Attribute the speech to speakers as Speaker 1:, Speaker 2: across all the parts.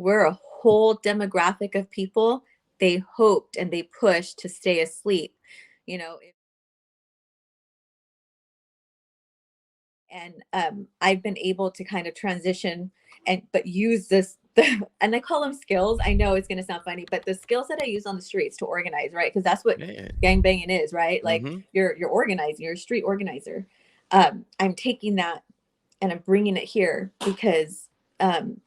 Speaker 1: we're a whole demographic of people they hoped and they pushed to stay asleep. You know, and I've been able to kind of transition and but use this and I call them skills. I know it's going to sound funny, but the skills that I use on the streets to organize, right? Because that's what
Speaker 2: Man.
Speaker 1: gang banging is, right? Like
Speaker 2: Mm-hmm.
Speaker 1: you're organizing, you're a street organizer. I'm taking that and I'm bringing it here because um,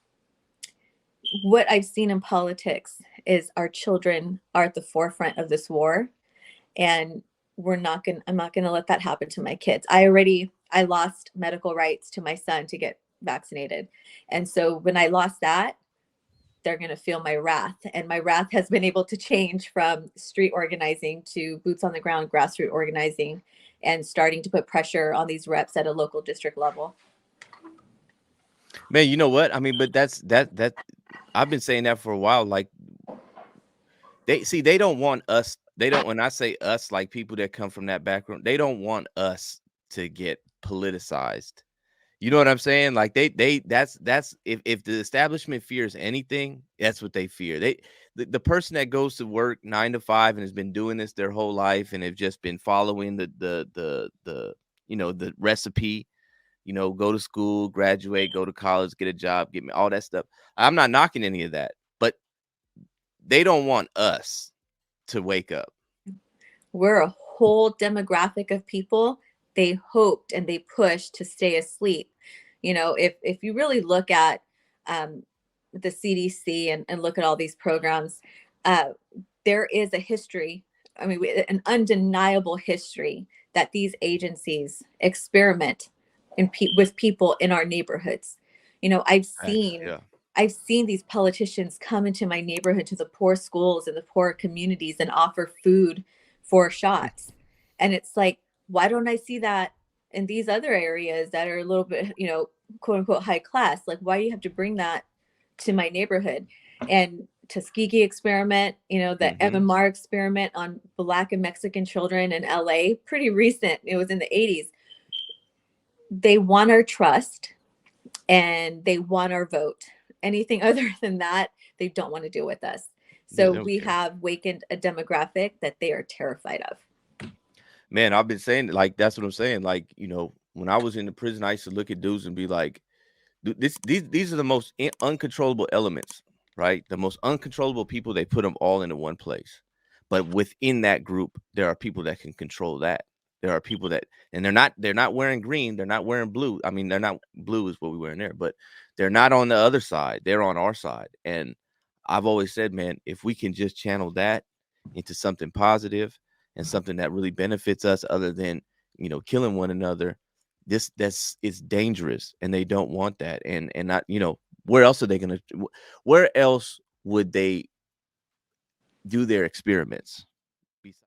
Speaker 1: what I've seen in politics is our children are at the forefront of this war, and I'm not going to let that happen to my kids. I lost medical rights to my son to get vaccinated. And so when I lost that, they're going to feel my wrath, and my wrath has been able to change from street organizing to boots on the ground grassroots organizing and starting to put pressure on these reps at a local district level.
Speaker 2: Man, you know what? I mean, but that I've been saying that for a while. Like they don't want us. They don't, when I say us, like people that come from that background, they don't want us to get politicized. You know what I'm saying? Like that's if the establishment fears anything, that's what they fear. The person that goes to work 9 to 5 and has been doing this their whole life and have just been following the the recipe, go to school, graduate, go to college, get a job, get me all that stuff. I'm not knocking any of that, but they don't want us to wake up.
Speaker 1: We're a whole demographic of people they hoped and they pushed to stay asleep. You know, if you really look at um, the CDC and look at all these programs, uh, there is a history. I mean, an undeniable history that these agencies experiment with people in our neighborhoods. You know,
Speaker 2: Facts. Yeah.
Speaker 1: I've seen these politicians come into my neighborhood to the poor schools and the poor communities and offer food for shots. And it's like, why don't I see that in these other areas that are a little bit, quote unquote high class? Like, why do you have to bring that to my neighborhood? And Tuskegee experiment, the
Speaker 2: Mm-hmm.
Speaker 1: MMR experiment on Black and Mexican children in LA, pretty recent. It was in the 80s. They want our trust and they want our vote. Anything other than that, they don't want to deal with us.
Speaker 2: Yeah,
Speaker 1: So
Speaker 2: they don't
Speaker 1: we
Speaker 2: care.
Speaker 1: have wakened a demographic that they are terrified of.
Speaker 2: Man, I've been saying, like, that's what I'm saying. Like, when I was in the prison, I used to look at dudes and be like, these are the most uncontrollable elements, right? The most uncontrollable people. They put them all into one place, but within that group, there are people that can control that. There are people that, and they're not wearing green, they're not wearing blue. I mean, they're not blue is what we wear in there, but they're not on the other side. They're on our side. And I've always said, man, if we can just channel that into something positive and something that really benefits us, other than killing one another, that's it's dangerous, and they don't want that. And not, where else are they gonna where else would they do their experiments?